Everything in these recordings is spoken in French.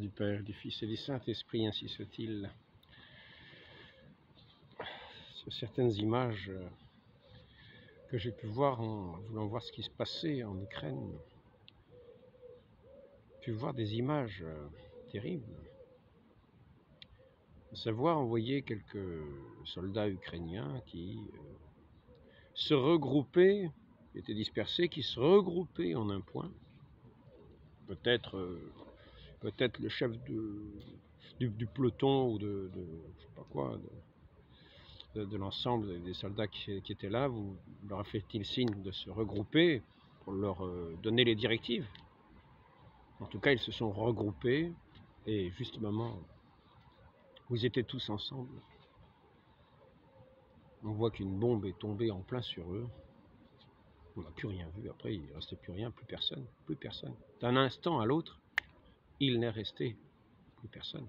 du Père, du Fils et du Saint-Esprit, ainsi soit-il. Sur certaines images que j'ai pu voir en voulant voir ce qui se passait en Ukraine, j'ai pu voir des images terribles. À savoir envoyer quelques soldats ukrainiens qui se regroupaient, étaient dispersés, qui se regroupaient en un point. Peut-être le chef du peloton ou de je sais pas quoi, de l'ensemble des soldats qui étaient là, leur a fait-il signe de se regrouper pour leur donner les directives. En tout cas, ils se sont regroupés et juste au moment où ils étaient tous ensemble, on voit qu'une bombe est tombée en plein sur eux. On n'a plus rien vu. Après, il ne restait plus rien, plus personne, plus personne. D'un instant à l'autre, il n'est resté plus personne.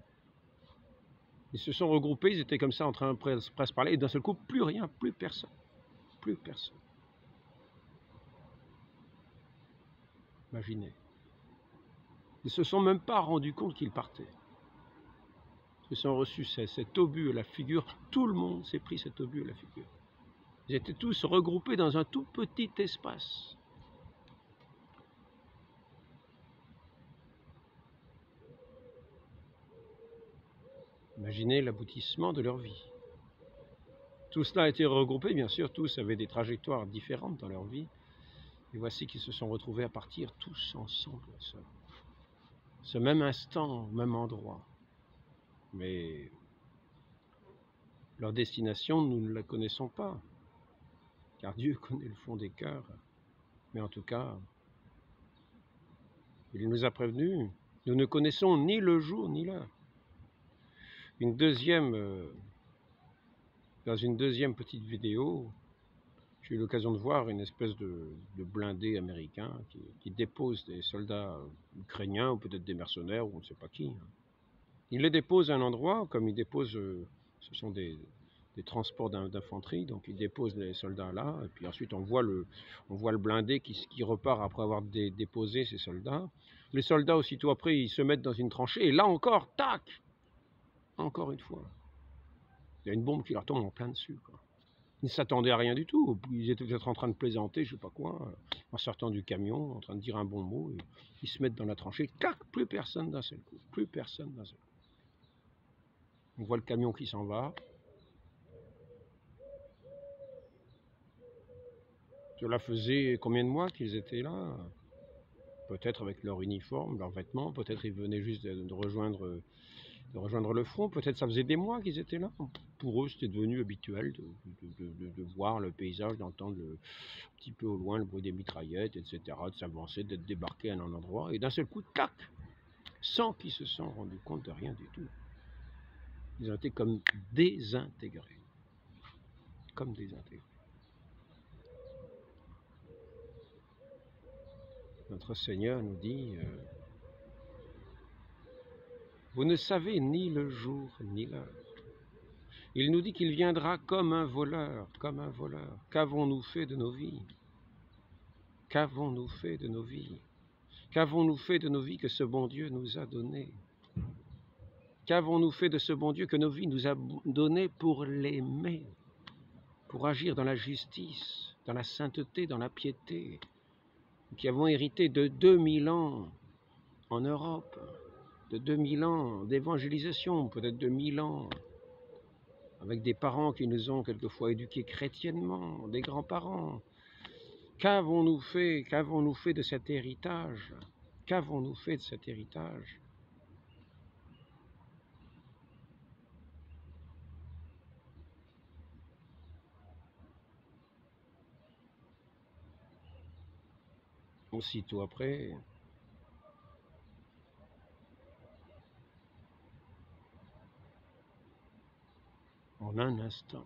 Ils se sont regroupés, ils étaient comme ça en train de presque parler, et d'un seul coup, plus rien, plus personne. Plus personne. Imaginez. Ils ne se sont même pas rendus compte qu'ils partaient. Ils se sont reçus cet obus à la figure. Tout le monde s'est pris cet obus à la figure. Ils étaient tous regroupés dans un tout petit espace. Imaginez l'aboutissement de leur vie. Tout cela a été regroupé, bien sûr, tous avaient des trajectoires différentes dans leur vie. Et voici qu'ils se sont retrouvés à partir tous ensemble, ce même instant, au même endroit. Mais leur destination, nous ne la connaissons pas, car Dieu connaît le fond des cœurs. Mais en tout cas, il nous a prévenus, nous ne connaissons ni le jour ni l'heure. Dans une deuxième petite vidéo, j'ai eu l'occasion de voir une espèce de blindé américain qui dépose des soldats ukrainiens, ou peut-être des mercenaires, ou on ne sait pas qui. Il les dépose à un endroit, comme il dépose, ce sont des transports d'infanterie, donc il dépose les soldats là, et puis ensuite on voit le blindé qui repart après avoir déposé ces soldats. Les soldats, aussitôt après, ils se mettent dans une tranchée, et là encore, tac, encore une fois. Il y a une bombe qui leur tombe en plein dessus, quoi. Ils ne s'attendaient à rien du tout. Ils étaient peut-être en train de plaisanter, je ne sais pas quoi, en sortant du camion, en train de dire un bon mot, et ils se mettent dans la tranchée, tac, plus personne d'un seul coup, plus personne d'un seul coup. On voit le camion qui s'en va. Cela faisait combien de mois qu'ils étaient là? Peut-être avec leur uniforme, leurs vêtements, peut-être ils venaient juste de rejoindre le front, peut-être ça faisait des mois qu'ils étaient là. Pour eux, c'était devenu habituel de voir le paysage, d'entendre un petit peu au loin le bruit des mitraillettes, etc., de s'avancer, d'être débarqués à un endroit, et d'un seul coup, tac, sans qu'ils se sont rendus compte de rien du tout. Ils ont été comme désintégrés. Comme désintégrés. Notre Seigneur nous dit, vous ne savez ni le jour ni l'heure. Il nous dit qu'il viendra comme un voleur, comme un voleur. Qu'avons-nous fait de nos vies? Qu'avons-nous fait de nos vies? Qu'avons-nous fait de nos vies que ce bon Dieu nous a données? Qu'avons-nous fait de ce bon Dieu que nos vies nous a donné pour l'aimer, pour agir dans la justice, dans la sainteté, dans la piété, qui avons hérité de 2000 ans en Europe, de 2000 ans d'évangélisation, peut-être de 1000 ans, avec des parents qui nous ont quelquefois éduqués chrétiennement, des grands-parents. Qu'avons-nous fait de cet héritage? Qu'avons-nous fait de cet héritage? Aussitôt après, en un instant,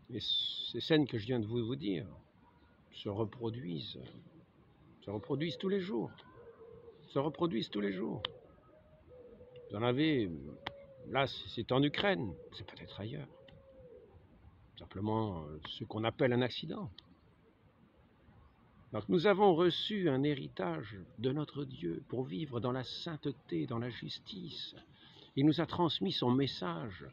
et ces scènes que je viens de vous dire se reproduisent tous les jours, Vous en avez, là c'est en Ukraine, c'est peut-être ailleurs, simplement ce qu'on appelle un accident. Donc nous avons reçu un héritage de notre Dieu pour vivre dans la sainteté, dans la justice. Il nous a transmis son message.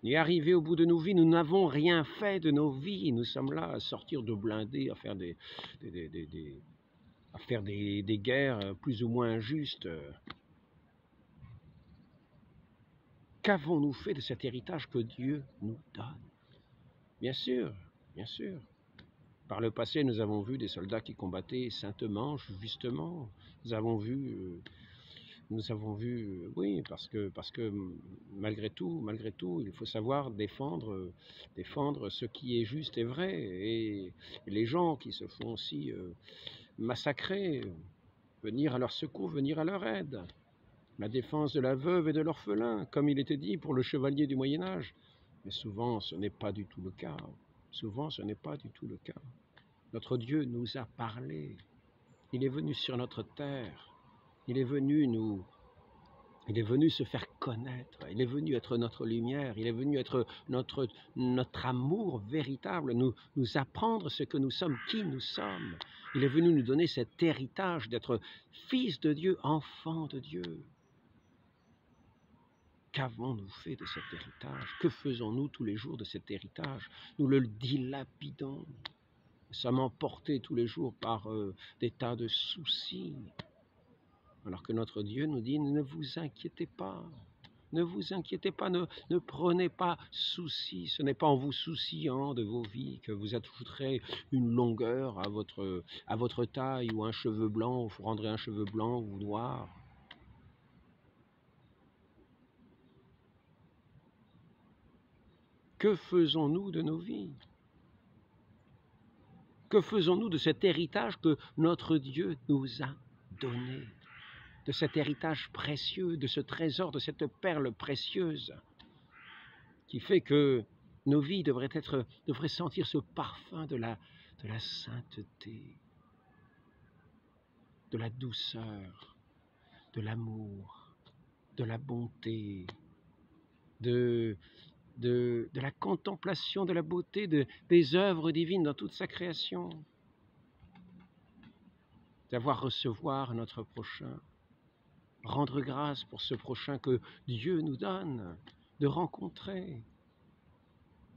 Et arrivé au bout de nos vies, nous n'avons rien fait de nos vies. Nous sommes là à sortir de blindés, à faire des guerres plus ou moins injustes. Qu'avons-nous fait de cet héritage que Dieu nous donne? Bien sûr, bien sûr. Par le passé, nous avons vu des soldats qui combattaient saintement, justement. Nous avons vu, oui, parce que malgré tout, il faut savoir défendre ce qui est juste et vrai. Et les gens qui se font aussi massacrer, venir à leur secours, venir à leur aide. La défense de la veuve et de l'orphelin, comme il était dit pour le chevalier du Moyen-Âge. Mais souvent, ce n'est pas du tout le cas. Souvent, ce n'est pas du tout le cas. Notre Dieu nous a parlé. Il est venu sur notre terre. Il est venu se faire connaître. Il est venu être notre lumière. Il est venu être notre amour véritable, nous apprendre ce que nous sommes, qui nous sommes. Il est venu nous donner cet héritage d'être fils de Dieu, enfant de Dieu. Qu'avons-nous fait de cet héritage? Que faisons-nous tous les jours de cet héritage? Nous le dilapidons. Nous sommes emportés tous les jours par des tas de soucis. Alors que notre Dieu nous dit, ne vous inquiétez pas. Ne vous inquiétez pas, ne prenez pas souci. Ce n'est pas en vous souciant de vos vies que vous ajouterez une longueur à votre taille ou un cheveu blanc, vous rendrez un cheveu blanc ou noir. Que faisons-nous de nos vies? Que faisons-nous de cet héritage que notre Dieu nous a donné? De cet héritage précieux, de ce trésor, de cette perle précieuse qui fait que nos vies devraient sentir ce parfum de la sainteté, de la douceur, de l'amour, de la bonté, de la contemplation de la beauté des œuvres divines dans toute sa création, d'avoir recevoir notre prochain, rendre grâce pour ce prochain que Dieu nous donne, de rencontrer.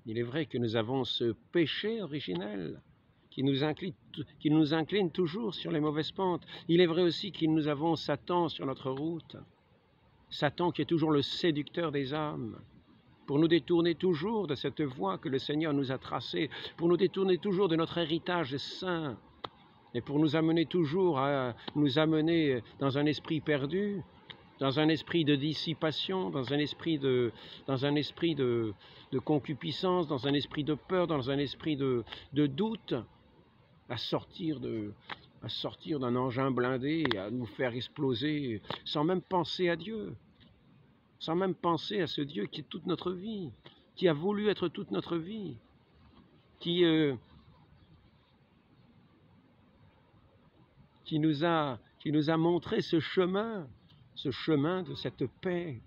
Il est vrai que nous avons ce péché originel qui nous incline toujours sur les mauvaises pentes. Il est vrai aussi que nous avons Satan sur notre route, Satan qui est toujours le séducteur des âmes, pour nous détourner toujours de cette voie que le Seigneur nous a tracée, pour nous détourner toujours de notre héritage saint, et pour nous amener toujours dans un esprit perdu, dans un esprit de dissipation, dans un esprit de concupiscence, dans un esprit de peur, dans un esprit de doute, à sortir d'un engin blindé et à nous faire exploser sans même penser à Dieu. Sans même penser à ce Dieu qui est toute notre vie, qui a voulu être toute notre vie, qui nous a montré ce chemin de cette paix,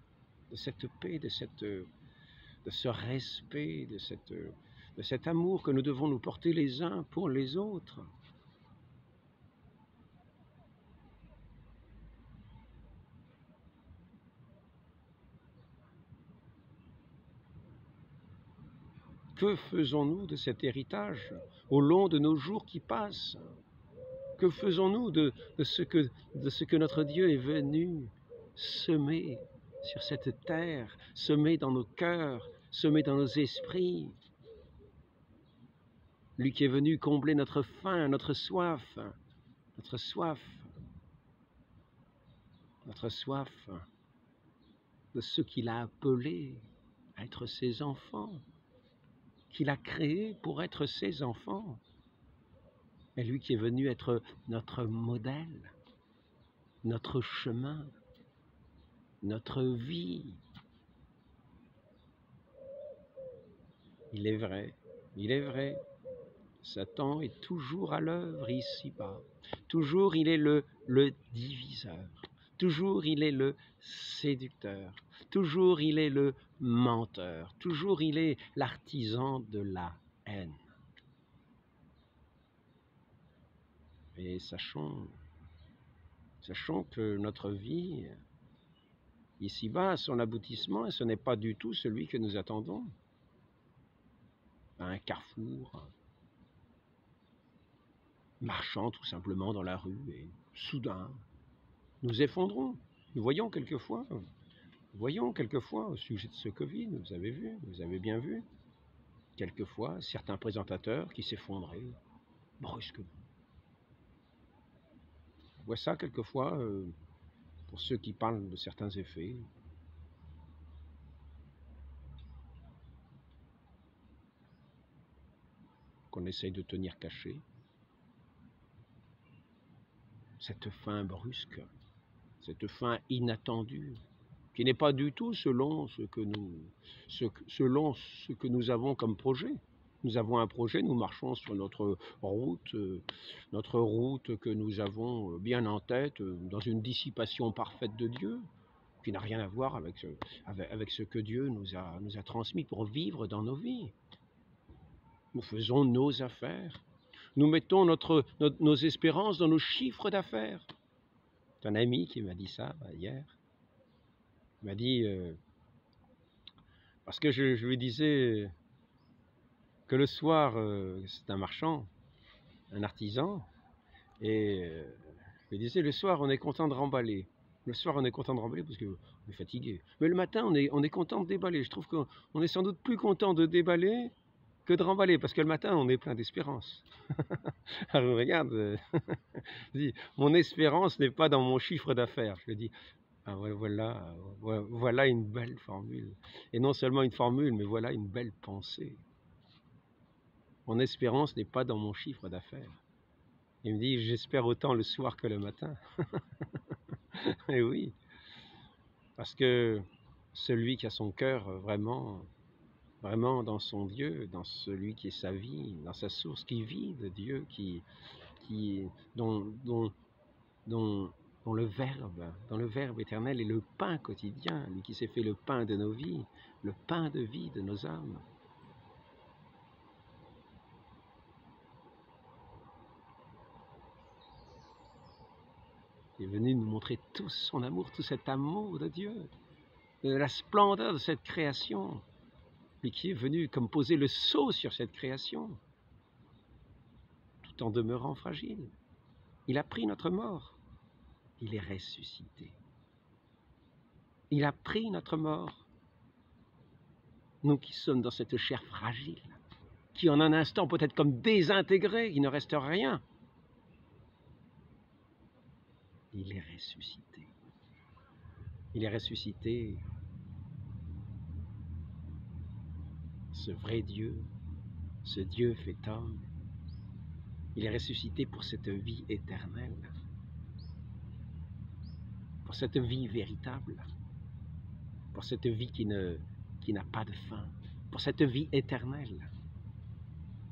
de ce respect, de cet amour que nous devons nous porter les uns pour les autres. Que faisons-nous de cet héritage au long de nos jours qui passent? Que faisons-nous de ce que notre Dieu est venu semer sur cette terre, semer dans nos cœurs, semer dans nos esprits? Lui qui est venu combler notre faim, notre soif de ceux qu'il a appelés à être ses enfants, qu'il a créés pour être ses enfants. Et lui qui est venu être notre modèle, notre chemin, notre vie. Il est vrai, Satan est toujours à l'œuvre ici-bas. Toujours il est le diviseur. Toujours il est le séducteur. Toujours il est le menteur. Toujours il est l'artisan de la haine. Et sachons que notre vie, ici-bas, a son aboutissement, et ce n'est pas du tout celui que nous attendons. À un carrefour, marchant tout simplement dans la rue, et soudain, nous effondrons. Nous voyons quelquefois au sujet de ce Covid, vous avez bien vu, quelquefois certains présentateurs qui s'effondraient brusquement. On voit ça quelquefois pour ceux qui parlent de certains effets. Qu'on essaye de tenir caché. Cette fin brusque, cette fin inattendue, qui n'est pas du tout selon ce que nous avons comme projet. Nous avons un projet, nous marchons sur notre route que nous avons bien en tête, dans une dissipation parfaite de Dieu, qui n'a rien à voir avec ce que Dieu nous a transmis pour vivre dans nos vies. Nous faisons nos affaires. Nous mettons nos espérances dans nos chiffres d'affaires. C'est un ami qui m'a dit ça hier. Il m'a dit, parce que je lui disais que le soir, c'est un marchand, un artisan, et je lui disais, le soir, on est content de remballer. Le soir, on est content de remballer parce qu'on est fatigué. Mais le matin, on est content de déballer. Je trouve qu'on est sans doute plus content de déballer que de remballer, parce que le matin, on est plein d'espérance. Alors regarde, mon espérance n'est pas dans mon chiffre d'affaires. Je lui dis, ah ouais, voilà une belle formule. Et non seulement une formule, mais voilà une belle pensée. Mon espérance n'est pas dans mon chiffre d'affaires. Il me dit, j'espère autant le soir que le matin. Et oui, parce que celui qui a son cœur vraiment dans son Dieu, dans celui qui est sa vie, dans sa source qui vit de Dieu, dont le Verbe éternel est le pain quotidien, lui qui s'est fait le pain de nos vies, le pain de vie de nos âmes. Il est venu nous montrer tout son amour, tout cet amour de Dieu, la splendeur de cette création, lui qui est venu comme poser le sceau sur cette création, tout en demeurant fragile. Il a pris notre mort, il est ressuscité. Il a pris notre mort. Nous qui sommes dans cette chair fragile, qui en un instant peut être comme désintégrée, il ne reste rien. Il est ressuscité. Il est ressuscité. Ce vrai Dieu, ce Dieu fait homme, il est ressuscité pour cette vie éternelle, pour cette vie véritable, pour cette vie qui n'a pas de fin, pour cette vie éternelle,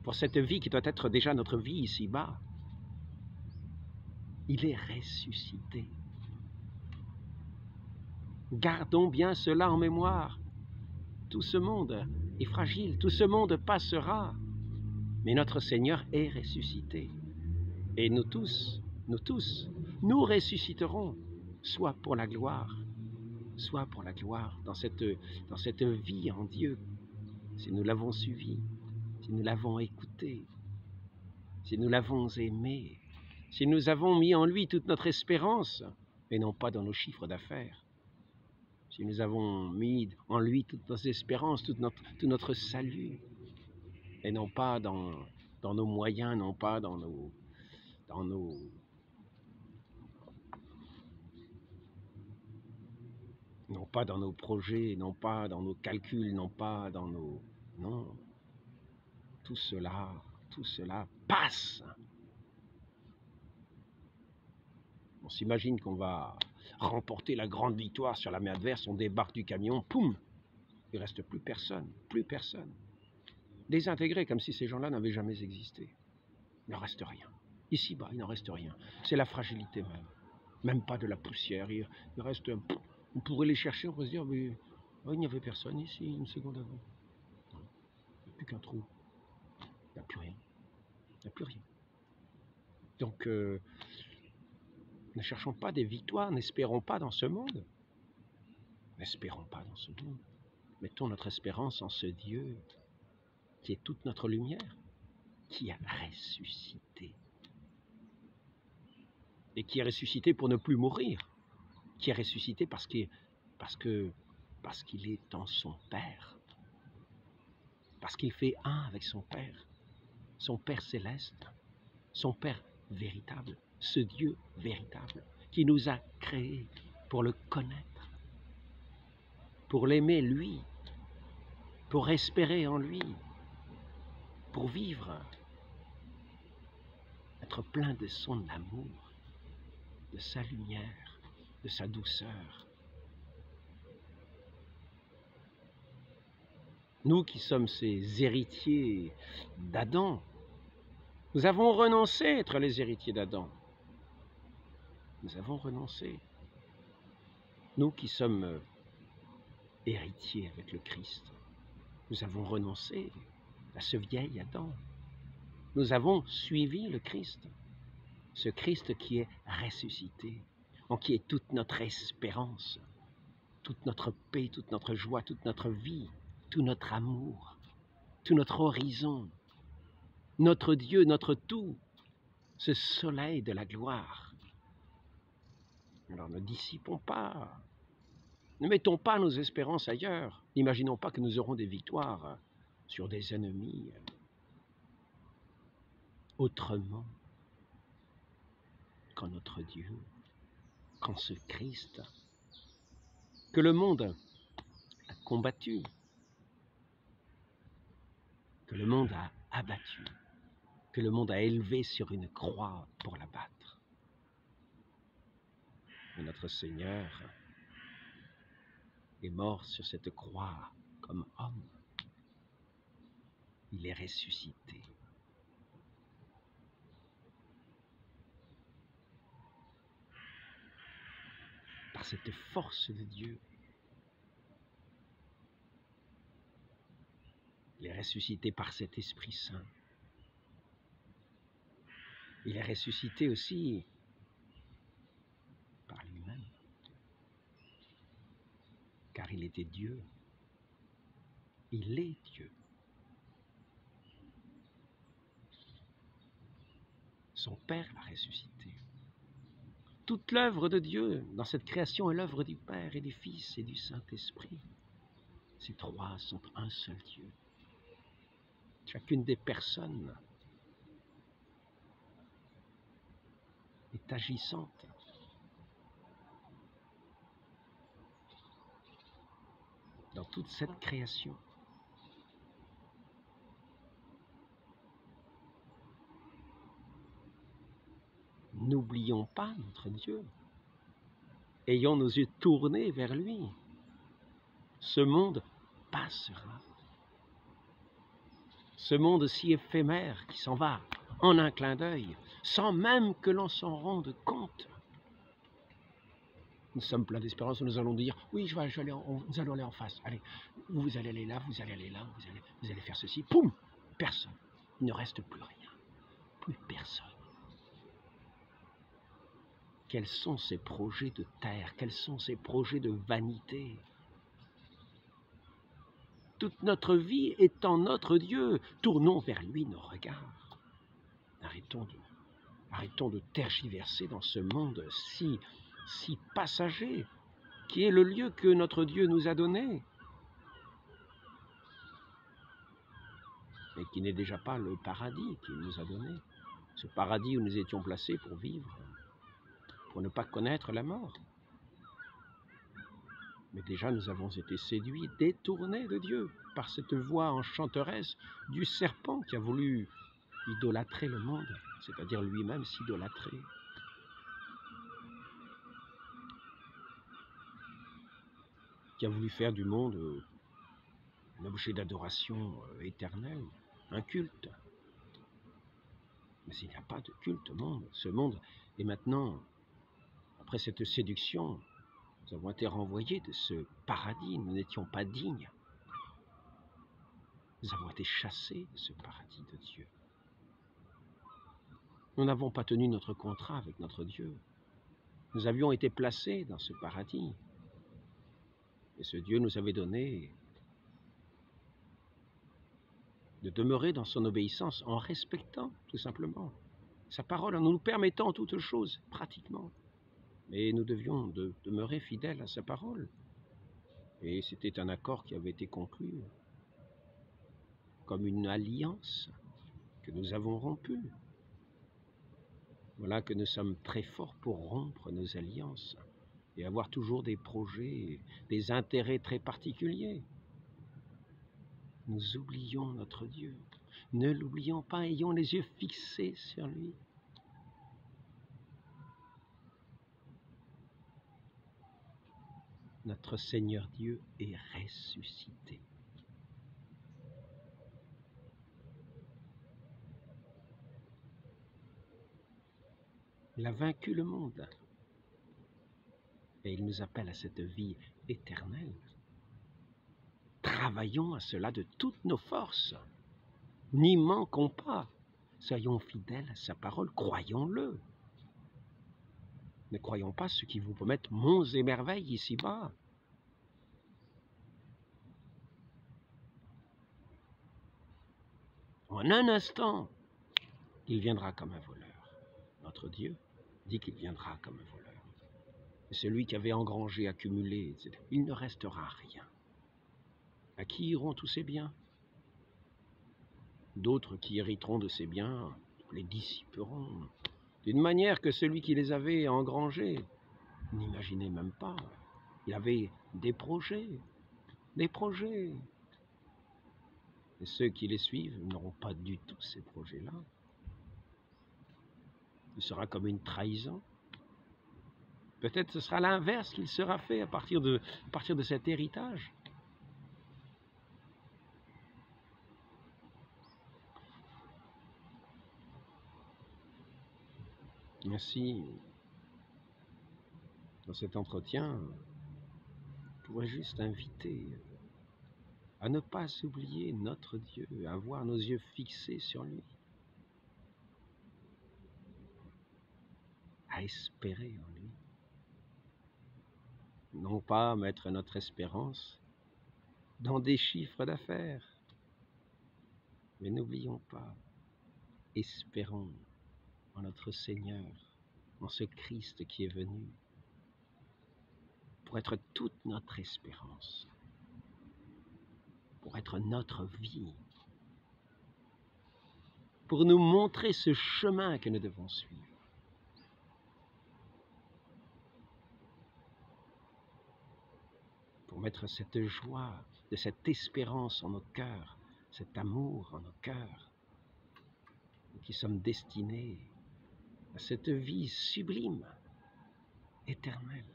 pour cette vie qui doit être déjà notre vie ici-bas. Il est ressuscité. Gardons bien cela en mémoire. Tout ce monde est fragile, tout ce monde passera, mais notre Seigneur est ressuscité. Et nous tous, nous ressusciterons, soit pour la gloire, dans cette vie en Dieu, si nous l'avons suivi, si nous l'avons écouté, si nous l'avons aimé, si nous avons mis en lui toute notre espérance, et non pas dans nos chiffres d'affaires, si nous avons mis en lui toutes nos espérances, tout notre salut, et non pas dans nos moyens, non pas dans nos projets, non pas dans nos calculs, non pas dans nos... Non, tout cela passe. On s'imagine qu'on va remporter la grande victoire sur la main adverse, on débarque du camion, poum, il ne reste plus personne. Désintégrés, comme si ces gens-là n'avaient jamais existé. Il n'en reste rien. Ici-bas, il n'en reste rien. C'est la fragilité même. Même pas de la poussière. Il reste... On pourrait les chercher, on pourrait se dire, mais oh, il n'y avait personne ici une seconde avant. Non, il n'y a plus qu'un trou. Il n'y a plus rien. Il n'y a plus rien. Donc, ne cherchons pas des victoires, n'espérons pas dans ce monde. N'espérons pas dans ce monde. Mettons notre espérance en ce Dieu qui est toute notre lumière, qui a ressuscité. Et qui est ressuscité pour ne plus mourir. Qui est ressuscité parce qu'il est en son Père. Parce qu'il fait un avec son Père céleste, son Père véritable, ce Dieu véritable, qui nous a créés pour le connaître, pour l'aimer lui, pour espérer en lui, pour vivre, être plein de son amour, de sa lumière, de sa douceur. Nous qui sommes ces héritiers d'Adam, nous avons renoncé à être les héritiers d'Adam. Nous avons renoncé. Nous qui sommes héritiers avec le Christ, nous avons renoncé à ce vieil Adam. Nous avons suivi le Christ, ce Christ qui est ressuscité, en qui est toute notre espérance, toute notre paix, toute notre joie, toute notre vie, tout notre amour, tout notre horizon, notre Dieu, notre tout, ce soleil de la gloire. Alors ne dissipons pas, ne mettons pas nos espérances ailleurs, n'imaginons pas que nous aurons des victoires sur des ennemis autrement qu'en notre Dieu, qu'en ce Christ, que le monde a combattu, que le monde a abattu, que le monde a élevé sur une croix pour l'abattre. Et notre Seigneur est mort sur cette croix comme homme. Il est ressuscité. Par cette force de Dieu, il est ressuscité par cet Esprit Saint. Il est ressuscité aussi par lui-même, car il était Dieu. Il est Dieu. Son Père l'a ressuscité. Toute l'œuvre de Dieu dans cette création est l'œuvre du Père et du Fils et du Saint-Esprit. Ces trois sont un seul Dieu. Chacune des personnes est agissante. Dans toute cette création. N'oublions pas notre Dieu. Ayons nos yeux tournés vers lui. Ce monde passera. Ce monde si éphémère qui s'en va en un clin d'œil, sans même que l'on s'en rende compte. Nous sommes pleins d'espérance, nous allons dire, oui, nous allons aller en face. Allez, vous allez aller là, vous allez aller là, vous allez faire ceci. Poum! Personne. Il ne reste plus rien. Plus personne. Quels sont ces projets de terre? Quels sont ces projets de vanité? Toute notre vie est en notre Dieu. Tournons vers lui nos regards. Arrêtons de tergiverser dans ce monde si passager, qui est le lieu que notre Dieu nous a donné, mais qui n'est déjà pas le paradis qu'il nous a donné. Ce paradis où nous étions placés pour vivre, pour ne pas connaître la mort. Mais déjà nous avons été séduits, détournés de Dieu, par cette voix enchanteresse du serpent qui a voulu idolâtrer le monde, c'est-à-dire lui-même s'idolâtrer. Qui a voulu faire du monde un objet d'adoration éternelle, un culte. Mais il n'y a pas de culte au monde. Ce monde est maintenant, après cette séduction, nous avons été renvoyés de ce paradis, nous n'étions pas dignes. Nous avons été chassés de ce paradis de Dieu. Nous n'avons pas tenu notre contrat avec notre Dieu. Nous avions été placés dans ce paradis. Et ce Dieu nous avait donné de demeurer dans son obéissance en respectant, tout simplement, sa parole, en nous permettant toutes choses, pratiquement. Mais nous devions demeurer fidèles à sa parole. Et c'était un accord qui avait été conclu comme une alliance que nous avons rompue. Voilà que nous sommes très forts pour rompre nos alliances et avoir toujours des projets, des intérêts très particuliers. Nous oublions notre Dieu. Ne l'oublions pas, ayons les yeux fixés sur lui. Notre Seigneur Dieu est ressuscité. Il a vaincu le monde. Et il nous appelle à cette vie éternelle. Travaillons à cela de toutes nos forces. N'y manquons pas. Soyons fidèles à sa parole, croyons-le. Ne croyons pas ceux qui vous promettent monts et merveilles ici-bas. En un instant, il viendra comme un voleur. Notre Dieu dit qu'il viendra comme un voleur. Et celui qui avait engrangé, accumulé, etc., il ne restera rien. À qui iront tous ces biens? D'autres qui hériteront de ces biens les dissiperont, d'une manière que celui qui les avait engrangés n'imaginait même pas. Il avait des projets. Et ceux qui les suivent n'auront pas du tout ces projets-là. Ce sera comme une trahison. Peut-être ce sera l'inverse qu'il sera fait à partir de cet héritage. Ainsi, dans cet entretien, je pourrais juste inviter à ne pas oublier notre Dieu, à avoir nos yeux fixés sur lui, à espérer en lui. Non pas mettre notre espérance dans des chiffres d'affaires, mais n'oublions pas, espérons en notre Seigneur, en ce Christ qui est venu, pour être toute notre espérance, pour être notre vie, pour nous montrer ce chemin que nous devons suivre. Pour mettre cette joie, de cette espérance en nos cœurs, cet amour en nos cœurs, qui sommes destinés à cette vie sublime, éternelle.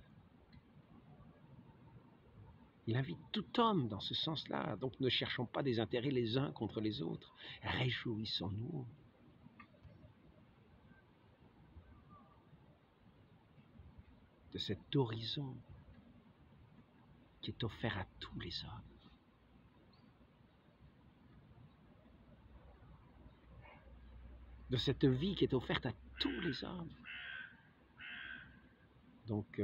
Il invite tout homme dans ce sens-là, donc ne cherchons pas des intérêts les uns contre les autres, réjouissons-nous. De cet horizon qui est offert à tous les hommes. De cette vie qui est offerte à tous les hommes. Donc,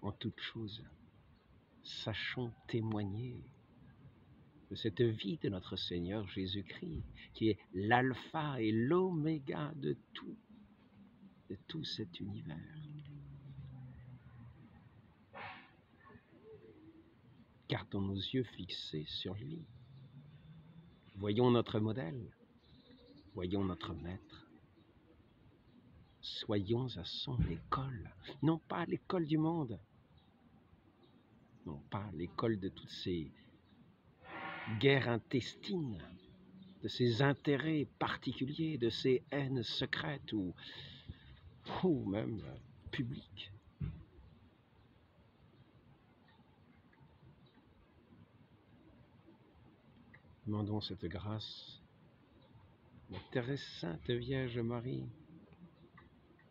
en toute chose, sachons témoigner de cette vie de notre Seigneur Jésus-Christ, qui est l'alpha et l'oméga de tout cet univers. Gardons nos yeux fixés sur lui. Voyons notre modèle, voyons notre maître. Soyons à son école, non pas l'école du monde, non pas l'école de toutes ces guerres intestines, de ces intérêts particuliers, de ces haines secrètes ou même publiques. Demandons cette grâce, la très sainte Vierge Marie.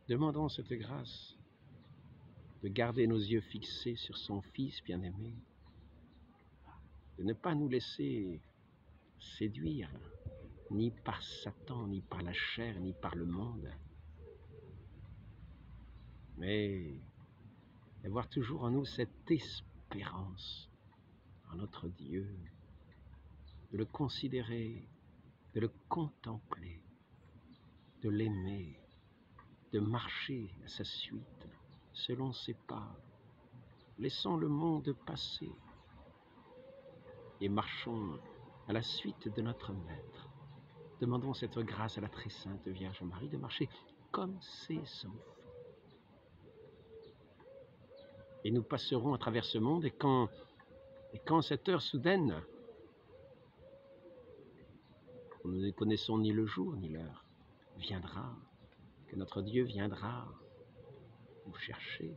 Demandons cette grâce de garder nos yeux fixés sur son Fils bien-aimé, de ne pas nous laisser séduire ni par Satan, ni par la chair, ni par le monde, mais d'avoir toujours en nous cette espérance en notre Dieu, de le considérer, de le contempler, de l'aimer, de marcher à sa suite, selon ses pas. Laissons le monde passer et marchons à la suite de notre Maître. Demandons cette grâce à la très sainte Vierge Marie de marcher comme ses enfants. Et nous passerons à travers ce monde, et quand cette heure soudaine, nous ne connaissons ni le jour ni l'heure, viendra, que notre Dieu viendra nous chercher,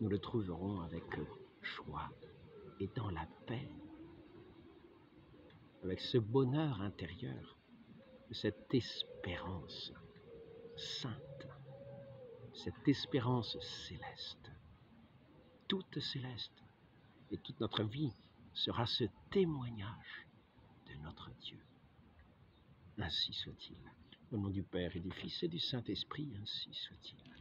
nous le trouverons avec joie et dans la paix, avec ce bonheur intérieur, cette espérance sainte, cette espérance céleste, toute céleste, et toute notre vie sera ce témoignage de notre Dieu. Ainsi soit-il. Au nom du Père et du Fils et du Saint-Esprit, ainsi soit-il.